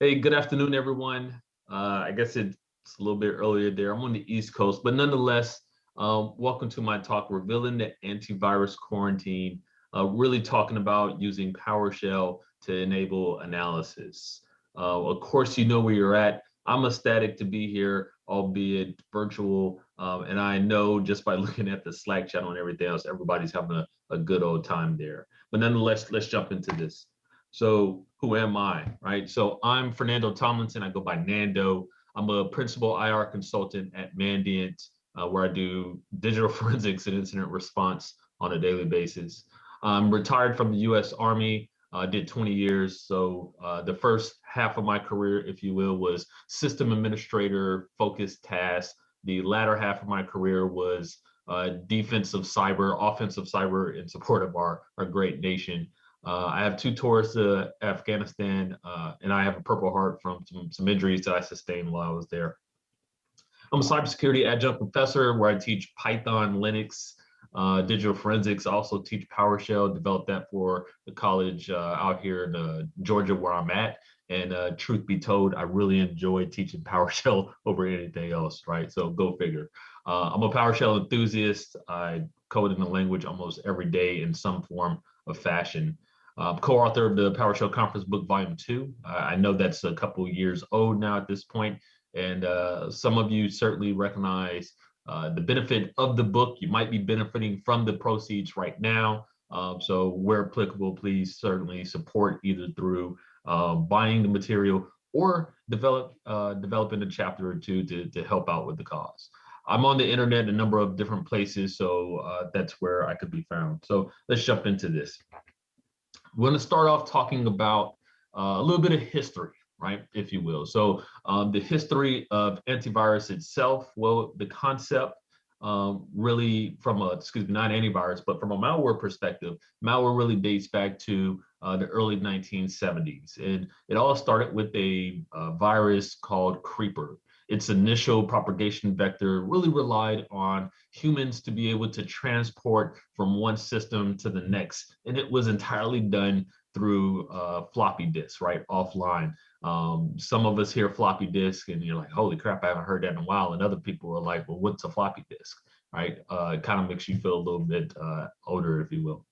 Hey, good afternoon, everyone. I guess it's a little bit earlier there. I'm on the East Coast, but nonetheless, welcome to my talk, Revealing the Antivirus Quarantine, really talking about using PowerShell to enable analysis. Of course, you know where you're at. I'm ecstatic to be here, albeit virtual, and I know just by looking at the Slack channel and everything else, everybody's having a good old time there. But nonetheless, let's jump into this. So who am I, right? So I'm Fernando Tomlinson. I go by Nando. I'm a principal IR consultant at Mandiant, where I do digital forensics and incident response on a daily basis. I'm retired from the U.S. Army. Did 20 years. So the first half of my career, if you will, was system administrator focused tasks. The latter half of my career was defensive cyber, offensive cyber in support of our great nation. I have 2 tours to Afghanistan, and I have a Purple Heart from some injuries that I sustained while I was there. I'm a cybersecurity adjunct professor where I teach Python, Linux, digital forensics. I also teach PowerShell, developed that for the college out here in Georgia where I'm at. And truth be told, I really enjoy teaching PowerShell over anything else, right? So go figure. I'm a PowerShell enthusiast. I code in the language almost every day in some form of fashion. Co-author of the PowerShell Conference Book Volume 2. I know that's a couple of years old now at this point, and some of you certainly recognize the benefit of the book. You might be benefiting from the proceeds right now. So where applicable, please certainly support either through buying the material or developing a chapter or two to help out with the cause. I'm on the internet a number of different places, so that's where I could be found. So let's jump into this. We're going to start off talking about a little bit of history, right, if you will. So the history of antivirus itself, well, the concept really from a, not antivirus, but from a malware perspective, malware really dates back to the early 1970s. And it all started with a virus called Creeper. Its initial propagation vector really relied on humans to be able to transport from one system to the next. And it was entirely done through floppy disks, right, offline. Some of us hear floppy disk and you're like, holy crap, I haven't heard that in a while. And other people are like, well, what's a floppy disk, right? It kind of makes you feel a little bit older, if you will.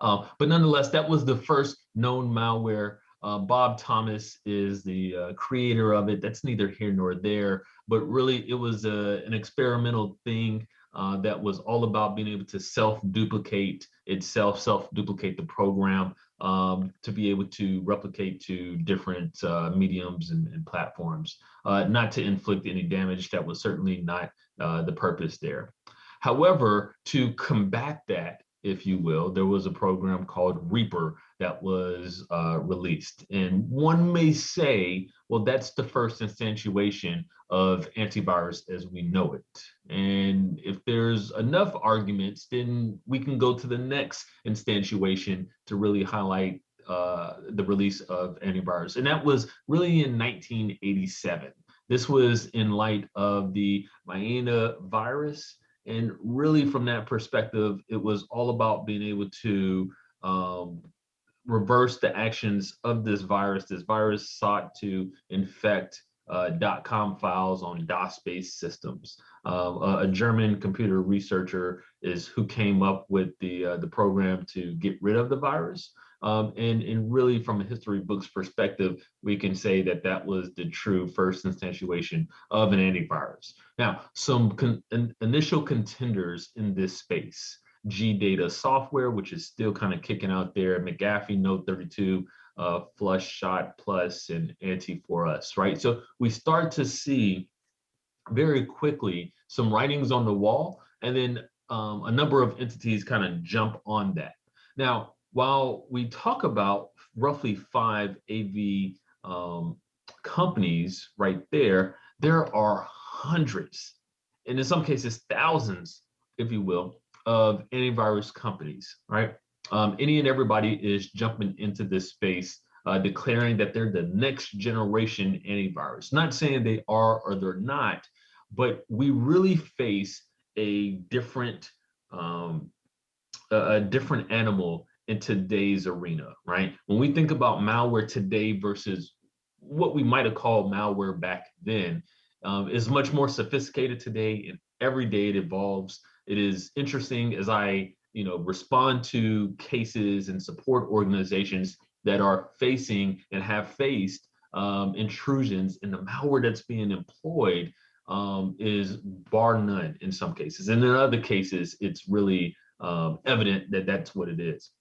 But nonetheless, that was the first known malware. Bob Thomas is the creator of it. That's neither here nor there, but really it was an experimental thing that was all about being able to self-duplicate itself, self-duplicate the program to be able to replicate to different mediums and platforms, not to inflict any damage. That was certainly not the purpose there. However, to combat that, if you will, there was a program called Reaper that was released. And one may say, well, that's the first instantiation of antivirus as we know it. And if there's enough arguments, then we can go to the next instantiation to really highlight the release of antivirus. And that was really in 1987. This was in light of the Vienna virus. And really from that perspective, it was all about being able to reverse the actions of this virus. This virus sought to infect .com files on DOS-based systems. A German computer researcher is who came up with the program to get rid of the virus. And really from a history book's perspective, we can say that that was the true first instantiation of an antivirus. Now, some initial contenders in this space: G-Data Software, which is still kind of kicking out there, McAfee, Note 32, Flush Shot Plus, and Anti4Us, right? So we start to see very quickly some writings on the wall, and then a number of entities kind of jump on that. Now, while we talk about roughly 5 AV companies right there, there are hundreds, and in some cases thousands, if you will, of antivirus companies, right? Any and everybody is jumping into this space, declaring that they're the next generation antivirus. Not saying they are or they're not, but we really face a different animal in today's arena, right? When we think about malware today versus what we might have called malware back then is much more sophisticated today, and every day it evolves. It is interesting as I, respond to cases and support organizations that are facing and have faced intrusions, and the malware that's being employed is bar none in some cases. And in other cases, it's really evident that that's what it is.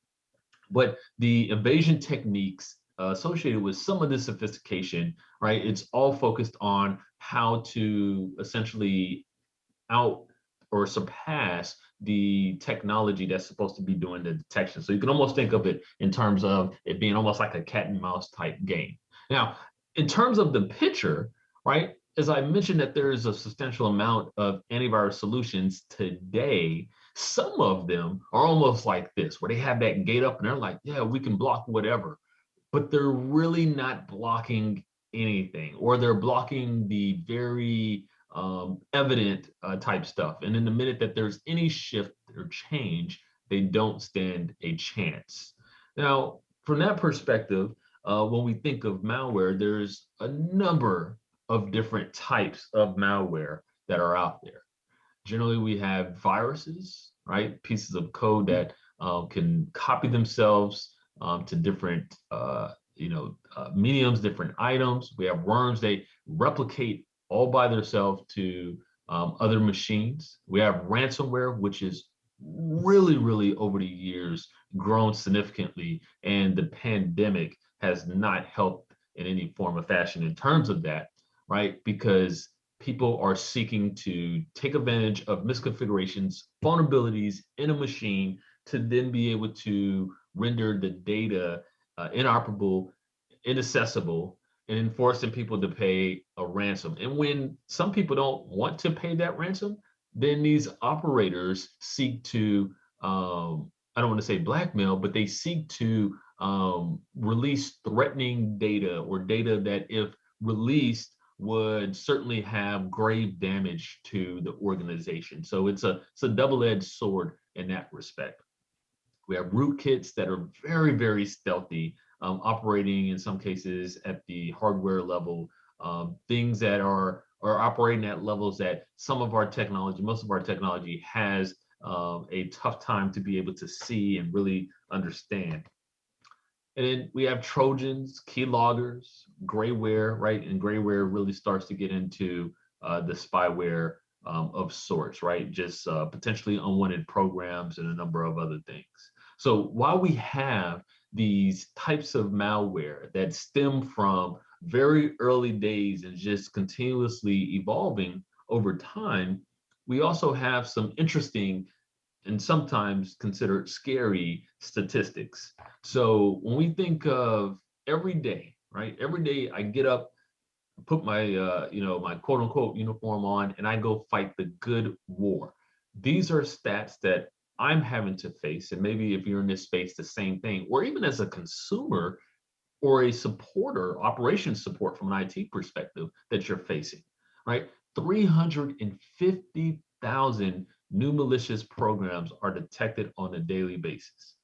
But the evasion techniques associated with some of this sophistication, right, it's all focused on how to essentially out or surpass the technology that's supposed to be doing the detection. So you can almost think of it in terms of it being almost like a cat and mouse type game. Now, in terms of the picture, right, as I mentioned that there is a substantial amount of antivirus solutions today, some of them are almost like this, where they have that gate up and they're like, yeah, we can block whatever, but they're really not blocking anything, or they're blocking the very evident type stuff. And in the minute that there's any shift or change, they don't stand a chance. Now, from that perspective, when we think of malware, there's a number of different types of malware that are out there. Generally, we have viruses, right? Pieces of code that can copy themselves to different, mediums, different items. We have worms, they replicate all by themselves to other machines. We have ransomware, which is really over the years grown significantly, and the pandemic has not helped in any form or fashion in terms of that, right? Because people are seeking to take advantage of misconfigurations, vulnerabilities in a machine to then be able to render the data inoperable, inaccessible, and forcing people to pay a ransom. And when some people don't want to pay that ransom, then these operators seek to, I don't want to say blackmail, but they seek to release threatening data, or data that if released would certainly have grave damage to the organization. So it's a double-edged sword in that respect. We have rootkits that are very stealthy, operating in some cases at the hardware level, things that are operating at levels that most of our technology has a tough time to be able to see and really understand. And then we have Trojans, keyloggers, grayware, right? And grayware really starts to get into the spyware of sorts, right? Just potentially unwanted programs and a number of other things. So while we have these types of malware that stem from very early days and just continuously evolving over time, we also have some interesting and sometimes considered scary statistics. So when we think of every day, right? Every day I get up, put my, my quote unquote uniform on, and I go fight the good war. These are stats that I'm having to face. And maybe if you're in this space, the same thing, or even as a consumer or a supporter, operations support from an IT perspective that you're facing, right? 350,000 new malicious programs are detected on a daily basis.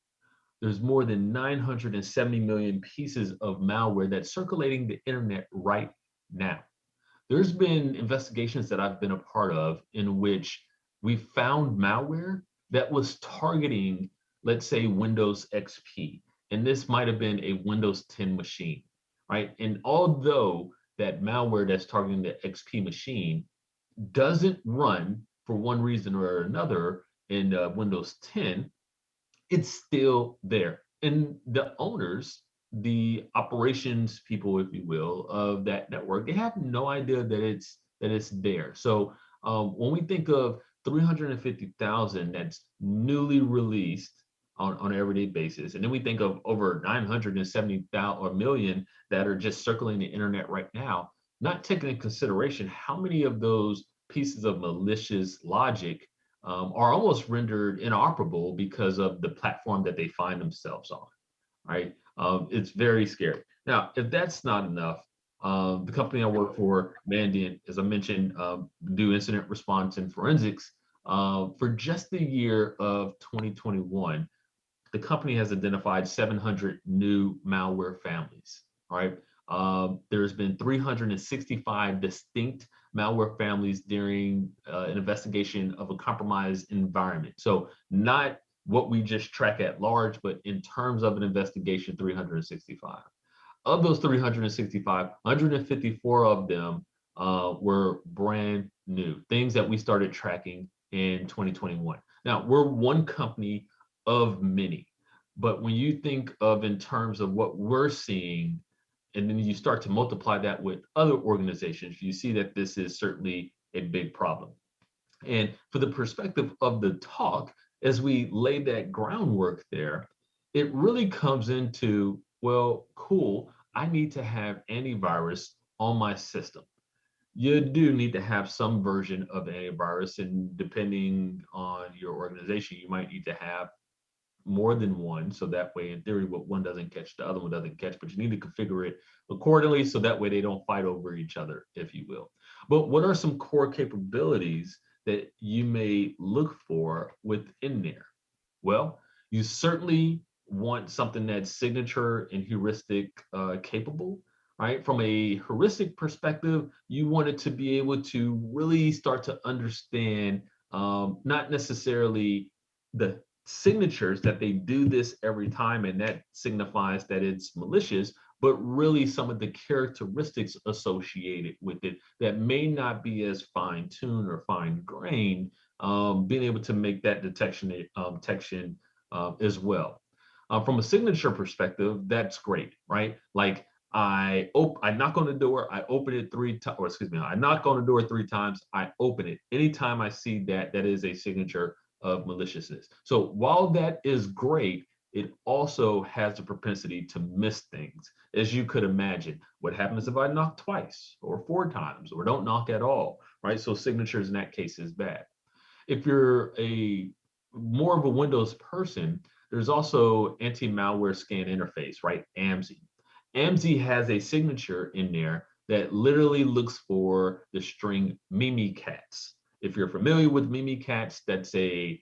There's more than 970 million pieces of malware that's circulating the internet right now. There's been investigations that I've been a part of in which we found malware that was targeting, let's say, Windows XP. And this might have been a Windows 10 machine, right? And although that malware that's targeting the XP machine doesn't run for one reason or another in Windows 10, it's still there. And the owners, the operations people, if you will, of that network, they have no idea that it's there. So when we think of 350,000 that's newly released on an everyday basis, and then we think of over 970,000 or million that are just circling the internet right now, not taking into consideration how many of those pieces of malicious logic are almost rendered inoperable because of the platform that they find themselves on, right? It's very scary. Now, if that's not enough, the company I work for, Mandiant, as I mentioned, do incident response and forensics. For just the year of 2021, the company has identified 700 new malware families, all right? There's been 365 distinct malware families during an investigation of a compromised environment. So not what we just track at large, but in terms of an investigation, 365. Of those 365, 154 of them were brand new, things that we started tracking in 2021. Now, we're one company of many, but when you think of in terms of what we're seeing, and then you start to multiply that with other organizations, you see that this is certainly a big problem. And for the perspective of the talk, as we lay that groundwork there, it really comes into, well, cool, I need to have antivirus on my system. You do need to have some version of antivirus, and depending on your organization, you might need to have more than one. So that way, in theory, what one doesn't catch, the other one doesn't catch, but you need to configure it accordingly so that way they don't fight over each other, if you will. But what are some core capabilities that you may look for within there? Well, you certainly want something that's signature and heuristic capable, right? From a heuristic perspective, you want it to be able to really start to understand not necessarily the signatures that they do this every time and that signifies that it's malicious, but really some of the characteristics associated with it that may not be as fine-tuned or fine-grained, being able to make that detection as well. From a signature perspective, that's great, right? Like I knock on the door, I open it 3 times, or excuse me, I knock on the door 3 times, I open it. Anytime I see that, that is a signature of maliciousness. So while that is great, it also has the propensity to miss things, as you could imagine. What happens if I knock twice or 4 times or don't knock at all, right? So signatures in that case is bad. If you're a more of a Windows person, there's also anti-malware scan interface, right? AMSI. AMSI has a signature in there that literally looks for the string Mimikatz. If you're familiar with Mimikatz, that's a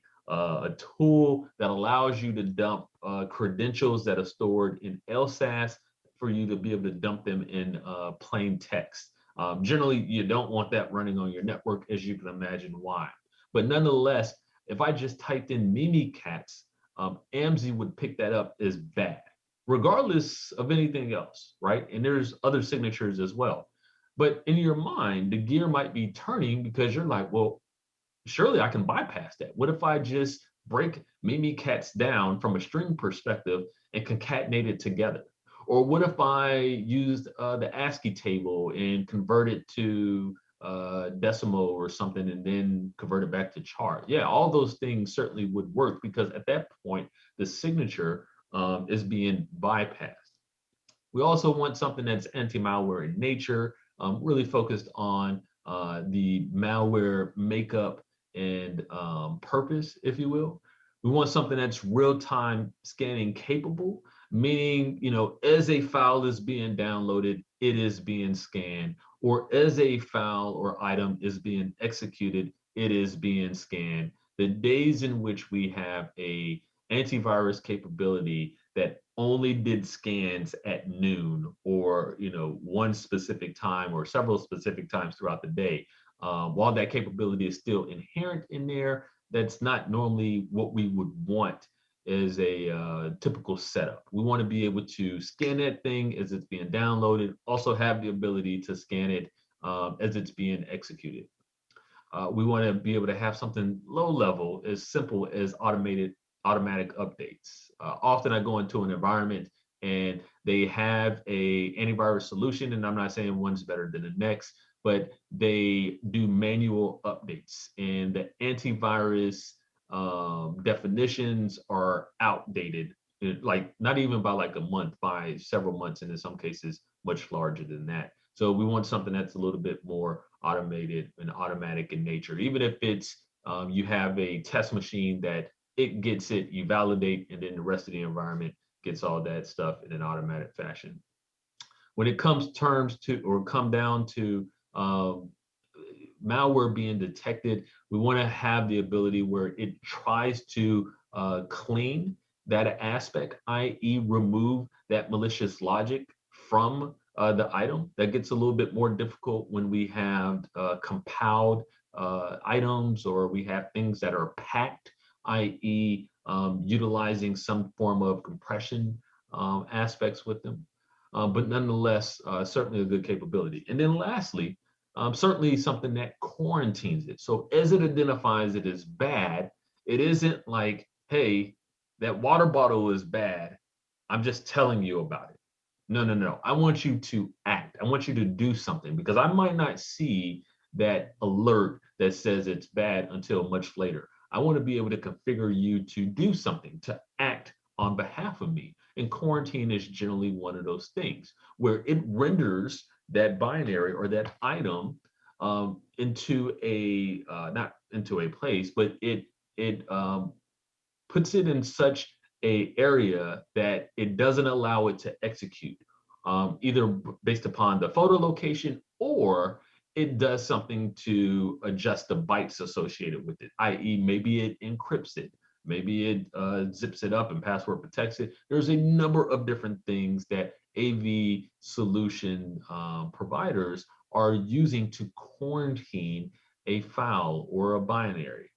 tool that allows you to dump credentials that are stored in LSASS for you to be able to dump them in plain text. Generally, you don't want that running on your network, as you can imagine why. But nonetheless, if I just typed in Mimikatz, AMSI would pick that up as bad, regardless of anything else, right? And there's other signatures as well. But in your mind, the gear might be turning because you're like, well, surely I can bypass that. What if I just break Mimikatz down from a string perspective and concatenate it together? Or what if I used the ASCII table and convert it to decimal or something and then convert it back to char? Yeah, all those things certainly would work because at that point, the signature is being bypassed. We also want something that's anti-malware in nature, really focused on the malware makeup and purpose, if you will. We want something that's real-time scanning capable, meaning, as a file is being downloaded, it is being scanned, or as a file or item is being executed, it is being scanned. The days in which we have a antivirus capability that only did scans at noon or one specific time or several specific times throughout the day, while that capability is still inherent in there, that's not normally what we would want as a typical setup. We want to be able to scan that thing as it's being downloaded, also have the ability to scan it as it's being executed. We want to be able to have something low level, as simple as automatic updates. Often I go into an environment and they have a antivirus solution, and I'm not saying one's better than the next, but they do manual updates, and the antivirus definitions are outdated, like not even by like a month, by several months, and in some cases much larger than that. So we want something that's a little bit more automated and automatic in nature, even if it's you have a test machine that it gets it, you validate, and then the rest of the environment gets all that stuff in an automatic fashion. When it come down to malware being detected, we want to have the ability where it tries to clean that aspect, i.e. remove that malicious logic from the item. That gets a little bit more difficult when we have compiled items, or we have things that are packed, i.e. Utilizing some form of compression aspects with them. But nonetheless, certainly a good capability. And then lastly, certainly something that quarantines it. So as it identifies it as bad, it isn't like, hey, that water bottle is bad. I'm just telling you about it. No, no, no. I want you to act. I want you to do something, because I might not see that alert that says it's bad until much later. I want to be able to configure you to do something, to act on behalf of me. And quarantine is generally one of those things where it renders that binary or that item into a not into a place, but it puts it in such a area that it doesn't allow it to execute, either based upon the photo location, or it does something to adjust the bytes associated with it, i.e. maybe it encrypts it, maybe it zips it up and password protects it. There's a number of different things that AV solution providers are using to quarantine a file or a binary.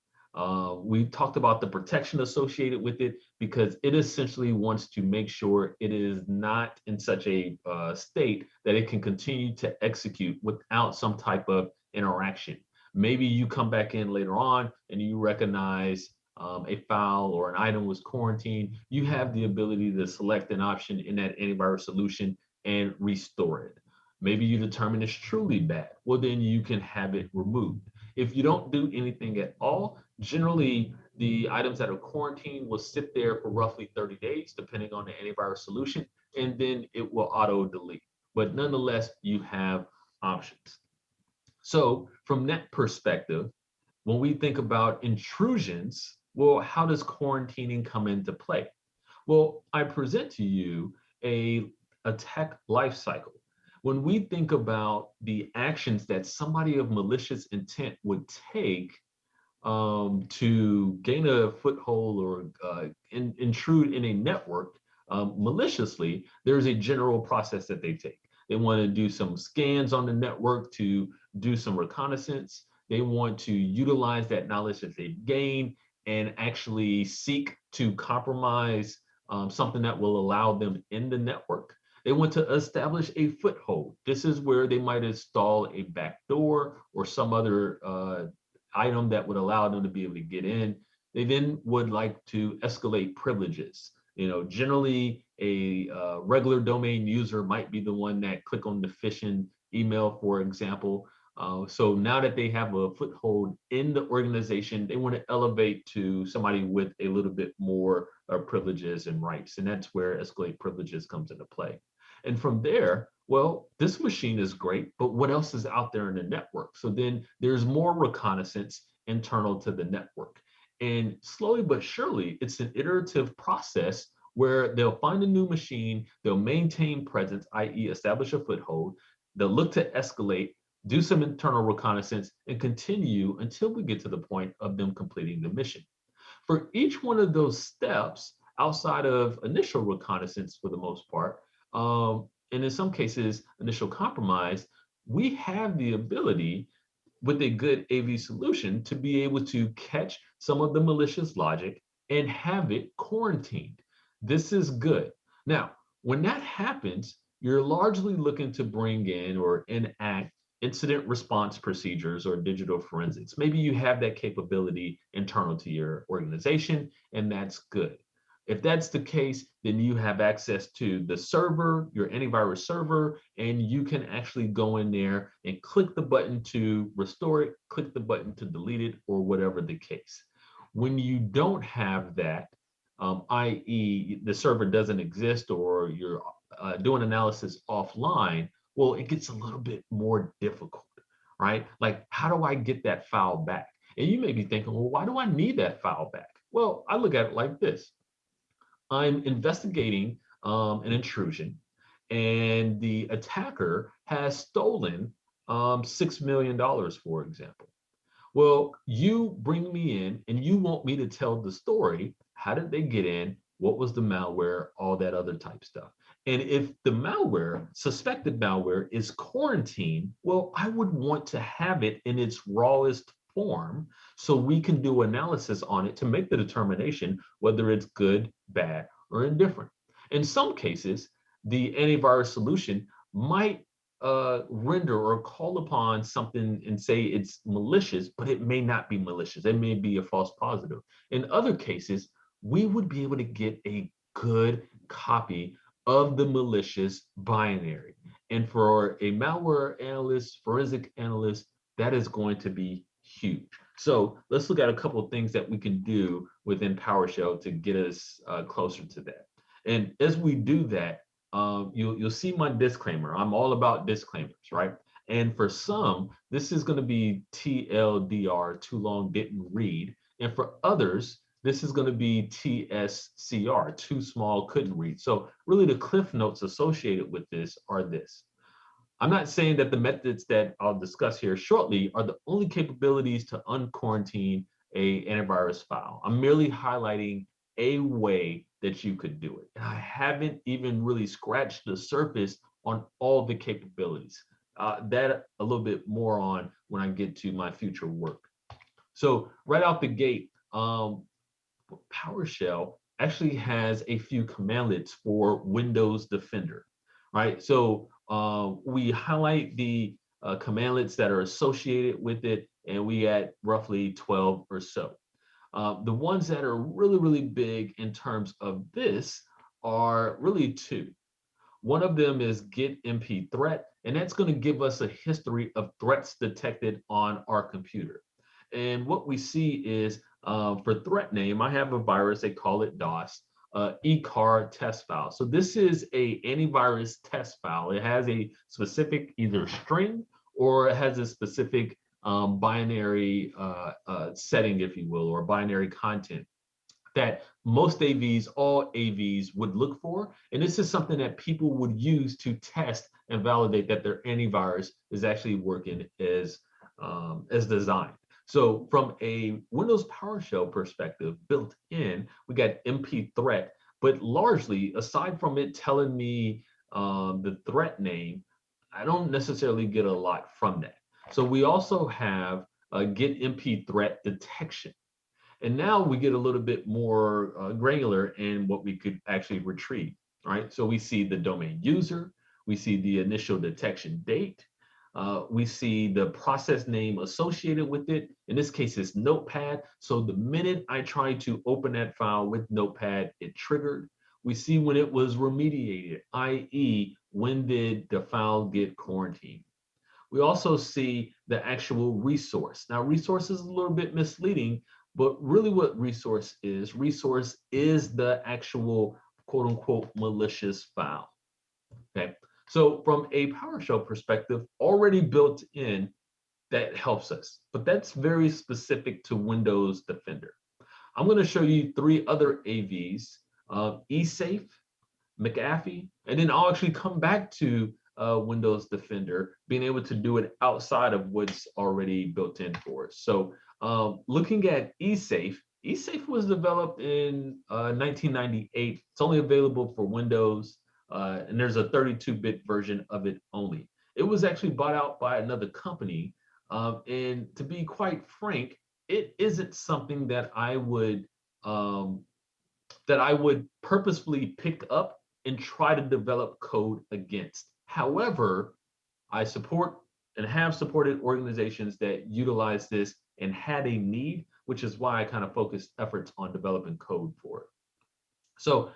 We talked about the protection associated with it, because it essentially wants to make sure it is not in such a state that it can continue to execute without some type of interaction. Maybe you come back in later on and you recognize a file or an item was quarantined. You have the ability to select an option in that antivirus solution and restore it. Maybe you determine it's truly bad. Well, then you can have it removed. If you don't do anything at all, generally the items that are quarantined will sit there for roughly 30 days, depending on the antivirus solution, and then it will auto delete. But nonetheless, you have options. So from that perspective, when we think about intrusions, well, how does quarantining come into play? Well, I present to you a attack lifecycle. When we think about the actions that somebody of malicious intent would take to gain a foothold or intrude in a network maliciously, there's a general process that they take. They want to do some scans on the network to do some reconnaissance. They want to utilize that knowledge that they've gained and actually seek to compromise something that will allow them in the network. They want to establish a foothold. This is where they might install a backdoor or some other item that would allow them to be able to get in. They then would like to escalate privileges. You know, generally a regular domain user might be the one that click on the phishing email, for example. So now that they have a foothold in the organization, they want to elevate to somebody with a little bit more privileges and rights. And that's where escalate privileges comes into play. And from there, well, this machine is great, but what else is out there in the network? So then there's more reconnaissance internal to the network. And slowly but surely, it's an iterative process where they'll find a new machine, they'll maintain presence, i.e. establish a foothold, they'll look to escalate, do some internal reconnaissance, and continue until we get to the point of them completing the mission. For each one of those steps, outside of initial reconnaissance for the most part, and in some cases, initial compromise, we have the ability with a good AV solution to be able to catch some of the malicious logic and have it quarantined. This is good. Now, when that happens, you're largely looking to bring in or enact incident response procedures or digital forensics. Maybe you have that capability internal to your organization, and that's good. If that's the case, then you have access to the server, your antivirus server, and you can actually go in there and click the button to restore it, click the button to delete it, or whatever the case. When you don't have that, i.e. the server doesn't exist or you're doing analysis offline, well, it gets a little bit more difficult, right? Like, how do I get that file back? And you may be thinking, well, why do I need that file back? Well, I look at it like this. I'm investigating an intrusion, and the attacker has stolen $6 million, for example. Well, you bring me in and you want me to tell the story. How did they get in? what was the malware, all that other type stuff. And if the malware, suspected malware, is quarantined, well, I would want to have it in its rawest form so we can do analysis on it to make the determination whether it's good, bad, or indifferent. In some cases, the antivirus solution might render or call upon something and say it's malicious, but it may not be malicious. It may be a false positive. In other cases, we would be able to get a good copy of the malicious binary. And for a malware analyst, forensic analyst, that is going to be huge. So let's look at a couple of things that we can do within PowerShell to get us closer to that. And as we do that, you'll see my disclaimer. I'm all about disclaimers, right? And for some, this is going to be TLDR, too long, didn't read. And for others, this is going to be TSCR, too small, couldn't read. So really the cliff notes associated with this are this. I'm not saying that the methods that I'll discuss here shortly are the only capabilities to unquarantine a antivirus file. I'm merely highlighting a way that you could do it. And I haven't even really scratched the surface on all the capabilities. That a little bit more on when I get to my future work. So right out the gate, PowerShell actually has a few commandlets for Windows Defender, right? So we highlight the commandlets that are associated with it, and we add roughly 12 or so. The ones that are really, really big in terms of this are really two. One of them is get MP threat, and that's going to give us a history of threats detected on our computer. And what we see is for threat name, I have a virus, they call it DOS, eCar test file. So this is a antivirus test file. It has a specific either string or it has a specific binary setting, if you will, or binary content that most AVs, all AVs would look for. And this is something that people would use to test and validate that their antivirus is actually working as designed. So from a Windows PowerShell perspective, built in, we got MP threat, but largely, aside from it telling me the threat name, I don't necessarily get a lot from that. So we also have get MP threat detection. And now we get a little bit more granular in what we could actually retrieve, right? So we see the domain user, we see the initial detection date, we see the process name associated with it. In this case, it's Notepad. So the minute I tried to open that file with Notepad, it triggered. We see when it was remediated, i.e., when did the file get quarantined. We also see the actual resource. Now, resource is a little bit misleading, but really what resource is the actual quote unquote malicious file, okay? So from a PowerShell perspective, already built in, that helps us, but that's very specific to Windows Defender. I'm gonna show you three other AVs, eSafe, McAfee, and then I'll actually come back to Windows Defender, being able to do it outside of what's already built in for us. So looking at eSafe, eSafe was developed in 1998. It's only available for Windows, and there's a 32-bit version of it only. It was actually bought out by another company, and to be quite frank, it isn't something that I would purposefully pick up and try to develop code against. However, I support and have supported organizations that utilize this and had a need, which is why I kind of focused efforts on developing code for it. So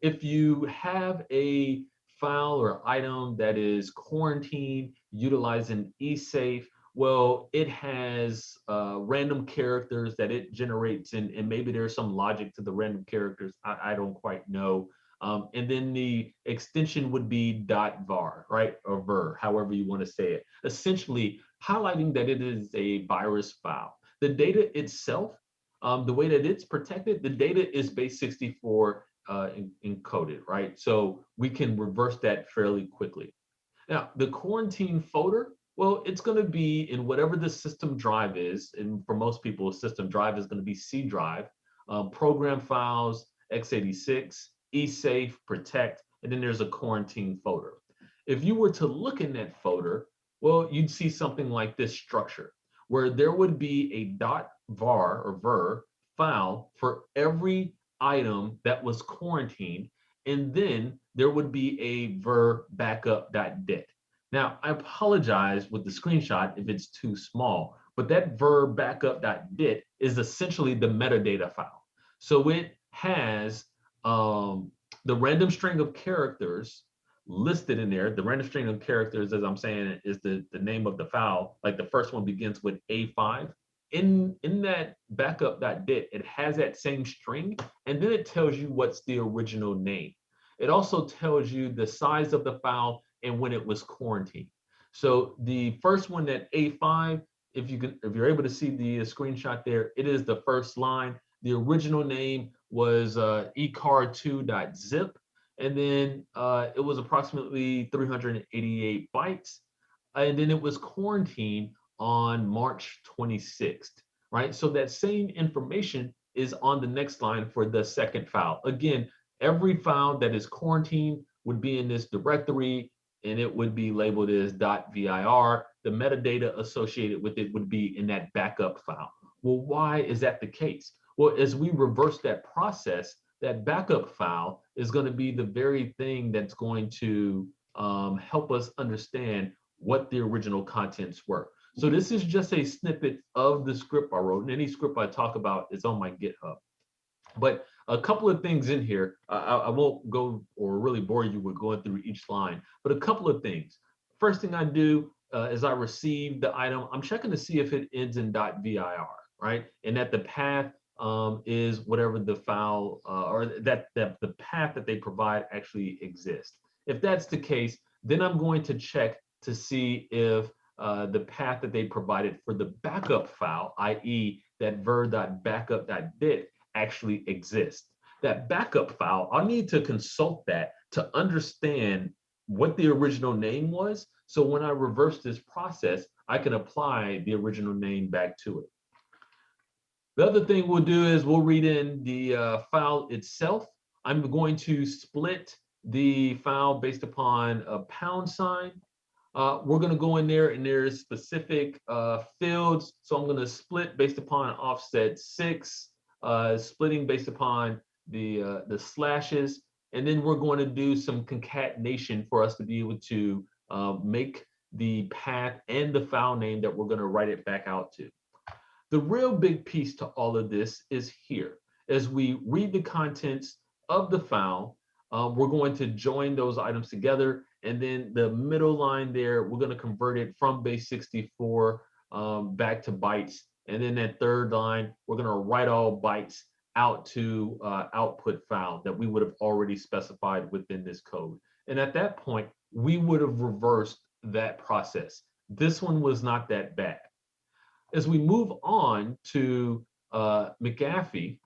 if you have a file or item that is quarantined utilizing eSafe, well, it has random characters that it generates, and maybe there's some logic to the random characters. I don't quite know. And then the extension would be .var, right? Or ver, however you want to say it. Essentially highlighting that it is a virus file. The data itself, the way that it's protected, the data is base64 encoded, right? So we can reverse that fairly quickly. Now, the quarantine folder, well, it's going to be in whatever the system drive is. And for most people, a system drive is going to be C drive, program files, x86, eSafe, protect, and then there's a quarantine folder. If you were to look in that folder, well, you'd see something like this structure, where there would be a .var or var file for every item that was quarantined, and then there would be a var backup.dit. Now, I apologize with the screenshot if it's too small, but that var backup.dit is essentially the metadata file. So it has the random string of characters listed in there. The random string of characters, as I'm saying, is the name of the file. Like the first one begins with A5. In that backup.dit, it has that same string, and then it tells you what's the original name. It also tells you the size of the file and when it was quarantined. So the first one, that A5, if you're able to see the screenshot there, it is the first line. The original name was ecar2.zip, and then it was approximately 388 bytes, and then it was quarantined on March 26th, right? So that same information is on the next line for the second file. Again, every file that is quarantined would be in this directory, and it would be labeled as .vir. The metadata associated with it would be in that backup file. Well, why is that the case? Well, as we reverse that process, that backup file is going to be the very thing that's going to help us understand what the original contents were. So this is just a snippet of the script I wrote, and any script I talk about is on my GitHub. But a couple of things in here, I won't go or really bore you with going through each line, but a couple of things. First thing I do is I receive the item. I'm checking to see if it ends in .vir, right? And that the path is whatever the file or that the path that they provide actually exists. If that's the case, then I'm going to check to see if the path that they provided for the backup file, i.e. that var.backup.dit, actually exists. That backup file, I'll need to consult that to understand what the original name was. So when I reverse this process, I can apply the original name back to it. The other thing we'll do is we'll read in the file itself. I'm going to split the file based upon a £. We're going to go in there and there's specific fields. So I'm going to split based upon offset 6, splitting based upon the slashes, and then we're going to do some concatenation for us to be able to make the path and the file name that we're going to write it back out to. The real big piece to all of this is here. As we read the contents of the file, we're going to join those items together, and then the middle line there, we're going to convert it from base 64 back to bytes. And then that third line, we're going to write all bytes out to output file that we would have already specified within this code. And at that point, we would have reversed that process. This one was not that bad. As we move on to McAfee,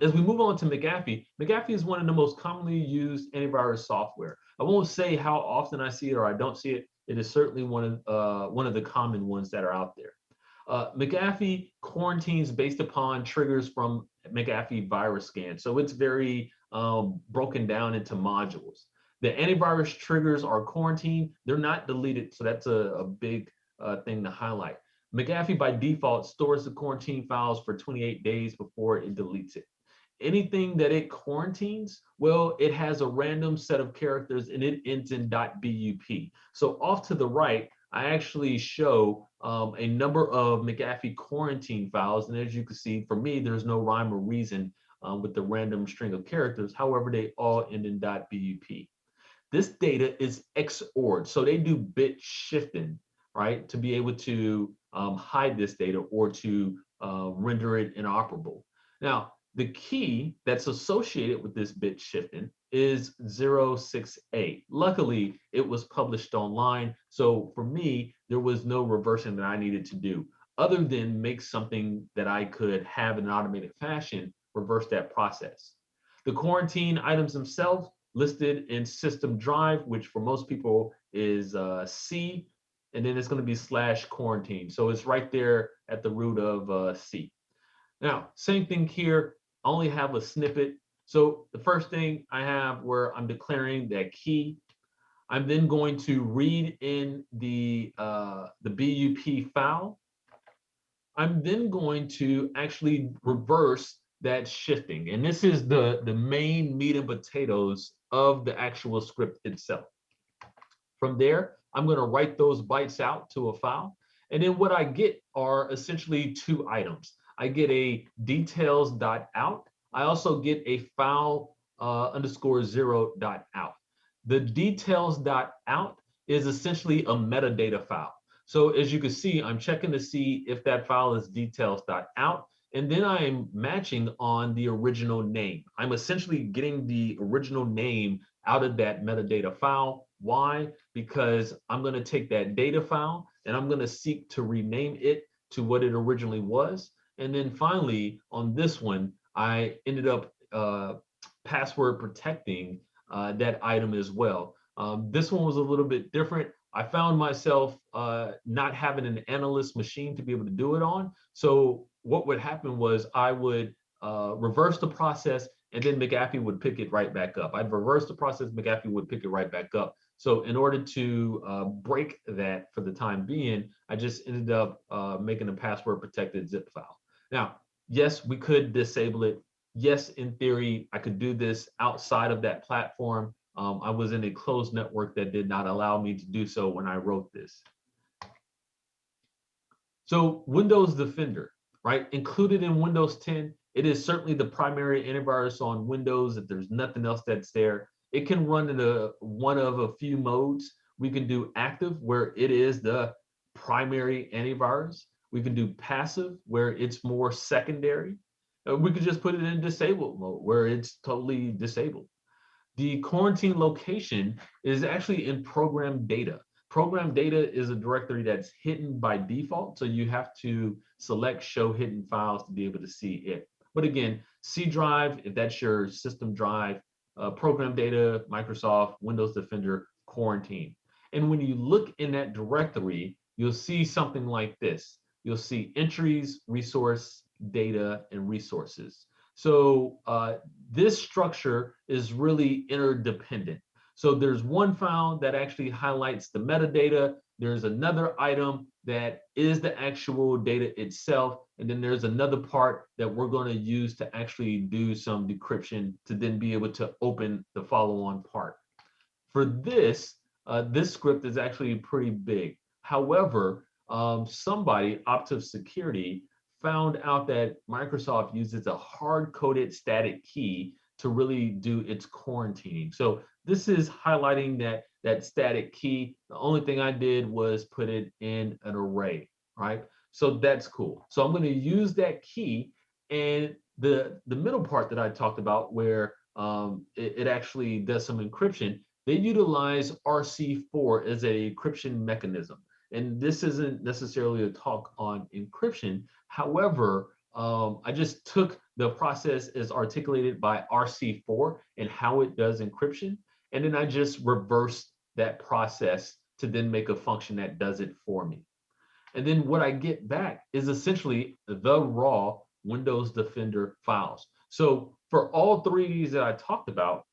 as we move on to McAfee, McAfee is one of the most commonly used antivirus software. I won't say how often I see it or I don't see it. It is certainly one of the common ones that are out there. McAfee quarantines based upon triggers from McAfee virus scan. So it's very broken down into modules. The antivirus triggers are quarantined. They're not deleted. So that's a big thing to highlight. McAfee by default stores the quarantine files for 28 days before it deletes it. Anything that it quarantines, well, it has a random set of characters and it ends in .bup. So off to the right, I actually show a number of McAfee quarantine files. And as you can see, for me, there's no rhyme or reason with the random string of characters. However, they all end in .bup. This data is XORed. So they do bit shifting, right, to be able to hide this data or to render it inoperable. Now, the key that's associated with this bit shifting is 068. Luckily, it was published online. So for me, there was no reversing that I needed to do other than make something that I could have in an automated fashion reverse that process. The quarantine items themselves listed in system drive, which for most people is C. and then it's going to be /quarantine. So it's right there at the root of C. Now, same thing here. I only have a snippet. So the first thing I have where I'm declaring that key, I'm then going to read in the BUP file. I'm then going to actually reverse that shifting. And this is the main meat and potatoes of the actual script itself. From there, I'm going to write those bytes out to a file. And then what I get are essentially two items. I get a details.out. I also get a file _0.out. The details.out is essentially a metadata file. So as you can see, I'm checking to see if that file is details.out, and then I'm matching on the original name. I'm essentially getting the original name out of that metadata file. Why? Because I'm going to take that data file and I'm going to seek to rename it to what it originally was. And then finally, on this one, I ended up password protecting that item as well. This one was a little bit different. I found myself not having an analyst machine to be able to do it on. So what would happen was I would reverse the process, and then McAfee would pick it right back up. I'd reverse the process, McAfee would pick it right back up. So in order to break that for the time being, I just ended up making a password protected zip file. Now, yes, we could disable it. Yes, in theory, I could do this outside of that platform. I was in a closed network that did not allow me to do so when I wrote this. So Windows Defender, right? Included in Windows 10, it is certainly the primary antivirus on Windows. If there's nothing else that's there, it can run in one of a few modes. We can do active, where it is the primary antivirus. We can do passive, where it's more secondary. We could just put it in disabled mode, where it's totally disabled. The quarantine location is actually in program data. Program data is a directory that's hidden by default, so you have to select show hidden files to be able to see it. But again, C drive, if that's your system drive, program data, Microsoft, Windows Defender, quarantine. And when you look in that directory, you'll see something like this. You'll see entries, resource, data, and resources. So this structure is really interdependent. So there's one file that actually highlights the metadata. There's another item that is the actual data itself. And then there's another part that we're going to use to actually do some decryption to then be able to open the follow-on part. For this, this script is actually pretty big. However, somebody, Optiv Security, found out that Microsoft uses a hard-coded static key to really do its quarantining. So this is highlighting that static key. The only thing I did was put it in an array, right? So that's cool. So I'm going to use that key, and the middle part that I talked about, where it actually does some encryption, they utilize RC4 as a encryption mechanism. And this isn't necessarily a talk on encryption. However, I just took the process as articulated by RC4 and how it does encryption, and then I just reversed that process to then make a function that does it for me. And then what I get back is essentially the raw Windows Defender files. So for all three of these that I talked about,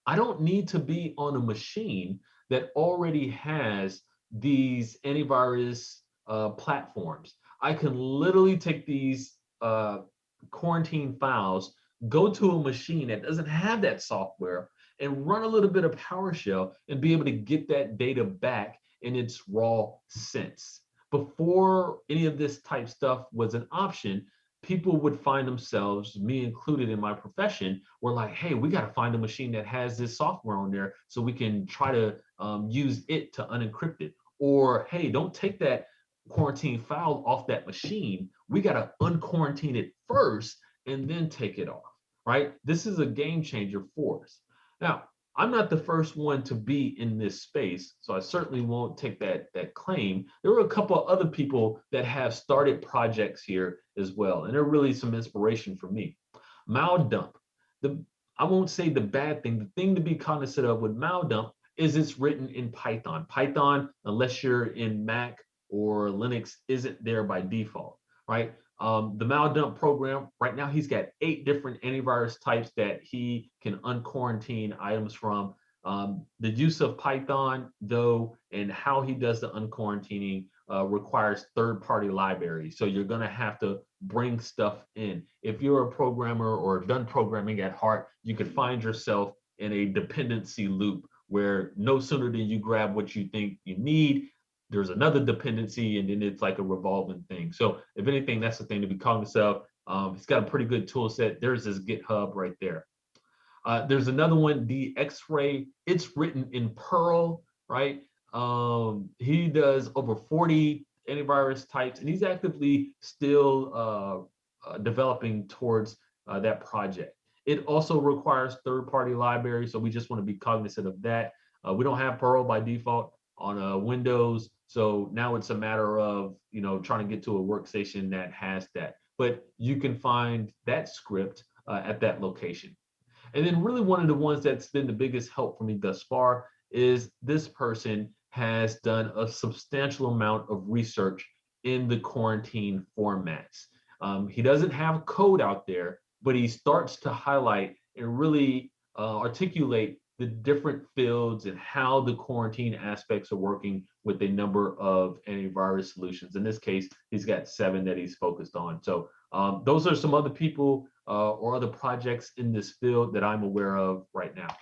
I don't need to be on a machine that already has these antivirus platforms. I can literally take these quarantine files, go to a machine that doesn't have that software, and run a little bit of PowerShell and be able to get that data back in its raw sense. Before any of this type stuff was an option, people would find themselves, me included in my profession, were like, hey, we got to find a machine that has this software on there so we can try to use it to unencrypt it. Or, hey, don't take that quarantine file off that machine. We got to unquarantine it first and then take it off, right? This is a game changer for us. Now, I'm not the first one to be in this space, so I certainly won't take that claim. There were a couple of other people that have started projects here as well, and they're really some inspiration for me. MalDump, I won't say the bad thing, the thing to be cognizant of with MalDump, is it's written in Python. Python, unless you're in Mac or Linux, isn't there by default, right? The Maldump program, right now he's got 8 different antivirus types that he can unquarantine items from. The use of Python, though, and how he does the unquarantining requires third-party libraries. So you're going to have to bring stuff in. If you're a programmer or have done programming at heart, you could find yourself in a dependency loop where no sooner than you grab what you think you need, there's another dependency, and then it's like a revolving thing. So if anything, that's the thing to be cognizant of. It's got a pretty good tool set. There's his GitHub right there. There's another one, the X-Ray. It's written in Perl, right? He does over 40 antivirus types, and he's actively still developing towards that project. It also requires third-party libraries, so we just want to be cognizant of that. We don't have Perl by default on Windows, so now it's a matter of trying to get to a workstation that has that. But you can find that script at that location. And then really one of the ones that's been the biggest help for me thus far is this person has done a substantial amount of research in the quarantine formats. He doesn't have code out there, but he starts to highlight and really articulate the different fields and how the quarantine aspects are working with a number of antivirus solutions. In this case, he's got 7 that he's focused on. So those are some other people or other projects in this field that I'm aware of right now.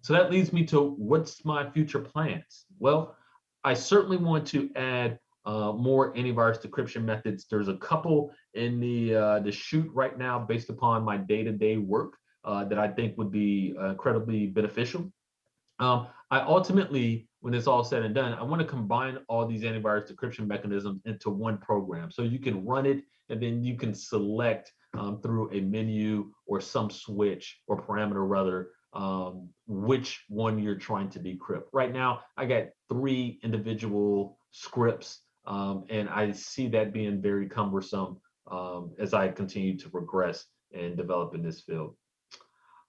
So that leads me to what's my future plans? Well, I certainly want to add more antivirus decryption methods. There's a couple in the chute right now based upon my day-to-day work that I think would be incredibly beneficial. I ultimately, when it's all said and done, I want to combine all these antivirus decryption mechanisms into one program. So you can run it and then you can select through a menu or some switch or parameter rather, which one you're trying to decrypt. Right now, I got 3 individual scripts and I see that being very cumbersome as I continue to progress and develop in this field.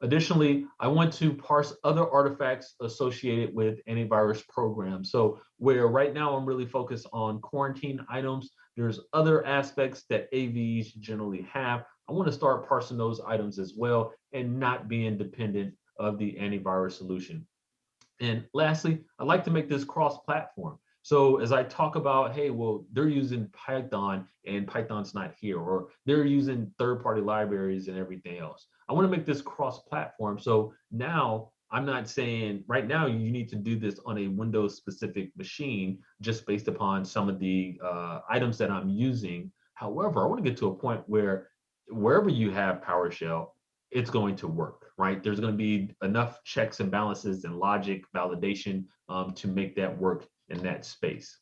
Additionally, I want to parse other artifacts associated with antivirus programs. So where right now I'm really focused on quarantine items, there's other aspects that AVs generally have. I want to start parsing those items as well and not being dependent of the antivirus solution. And lastly, I'd like to make this cross-platform. So as I talk about, hey, well, they're using Python and Python's not here, or they're using third-party libraries and everything else. I want to make this cross-platform. So now I'm not saying right now you need to do this on a Windows-specific machine just based upon some of the items that I'm using. However, I want to get to a point where wherever you have PowerShell, it's going to work, right? There's going to be enough checks and balances and logic validation to make that work in that space.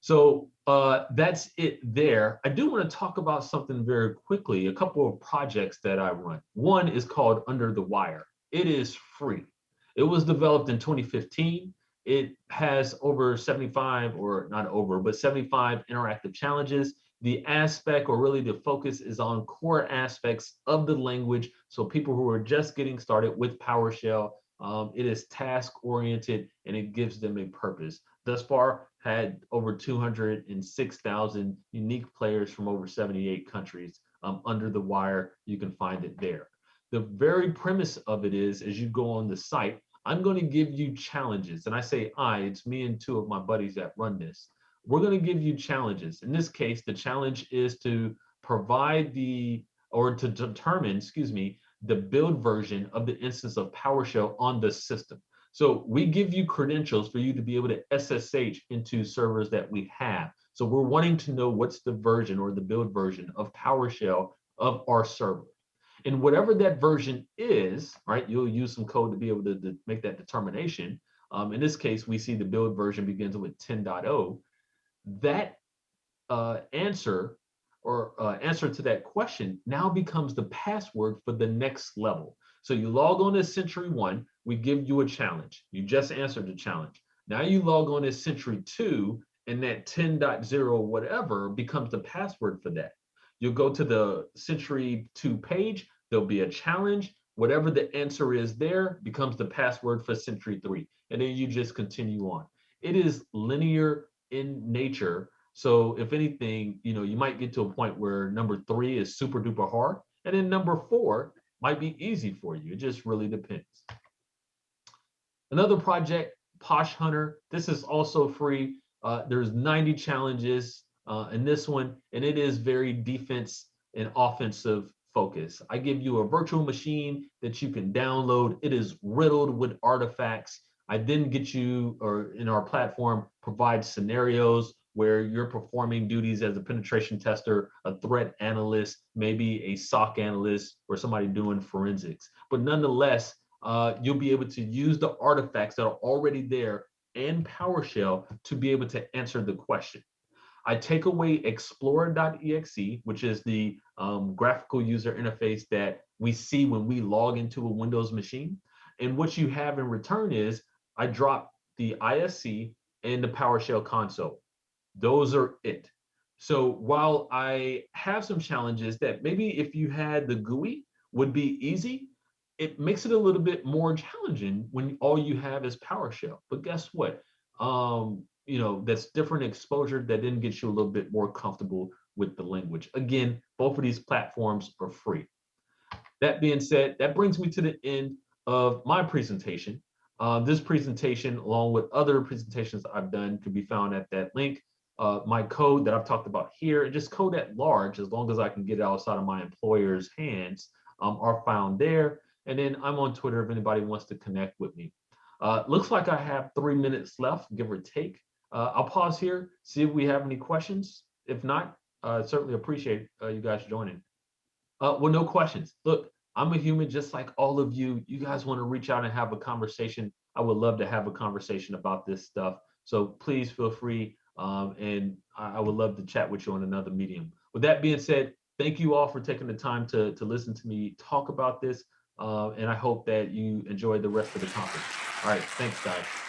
So that's it there. I do want to talk about something very quickly, a couple of projects that I run. One is called Under the Wire. It is free. It was developed in 2015. It has over 75, or not over, but 75 interactive challenges. The aspect, or really the focus, is on core aspects of the language. So people who are just getting started with PowerShell, it is task-oriented and it gives them a purpose. Thus far, had over 206,000 unique players from over 78 countries. Under the Wire, you can find it there. The very premise of it is, as you go on the site, I'm going to give you challenges. And I say it's me and 2 of my buddies that run this. We're going to give you challenges. In this case, the challenge is to provide to determine, the build version of the instance of PowerShell on the system. So we give you credentials for you to be able to SSH into servers that we have. So we're wanting to know what's the version or the build version of PowerShell of our server. And whatever that version is, right, you'll use some code to be able to make that determination. In this case, we see the build version begins with 10.0. That answer to that question now becomes the password for the next level. So you log on as Century 1, we give you a challenge. You just answered the challenge. Now you log on as Century 2, and that 10.0 whatever becomes the password for that. You'll go to the Century 2 page, there'll be a challenge. Whatever the answer is there becomes the password for Century 3. And then you just continue on. It is linear in nature. So if anything, you might get to a point where number 3 is super duper hard. And then number 4 might be easy for you. It just really depends. Another project, Posh Hunter. This is also free. There's 90 challenges in this one, and it is very defense and offensive focus. I give you a virtual machine that you can download. It is riddled with artifacts. I then get you, or in our platform, provide scenarios where you're performing duties as a penetration tester, a threat analyst, maybe a SOC analyst, or somebody doing forensics. But nonetheless, you'll be able to use the artifacts that are already there in PowerShell to be able to answer the question. I take away explorer.exe, which is the graphical user interface that we see when we log into a Windows machine. And what you have in return is I drop the ISC and the PowerShell console. Those are it. So while I have some challenges that maybe if you had the GUI would be easy, it makes it a little bit more challenging when all you have is PowerShell. But guess what? That's different exposure that then gets you a little bit more comfortable with the language. Again, both of these platforms are free. That being said, that brings me to the end of my presentation. This presentation, along with other presentations I've done, can be found at that link. My code that I've talked about here, and just code at large, as long as I can get it outside of my employer's hands, are found there. And then I'm on Twitter if anybody wants to connect with me. Looks like I have 3 minutes left, give or take. I'll pause here, see if we have any questions. If not, certainly appreciate you guys joining. Well, no questions. Look, I'm a human just like all of you. You guys want to reach out and have a conversation. I would love to have a conversation about this stuff. So please feel free. And I would love to chat with you on another medium. With that being said, thank you all for taking the time to listen to me talk about this. And I hope that you enjoy the rest of the conference. All right, thanks, guys.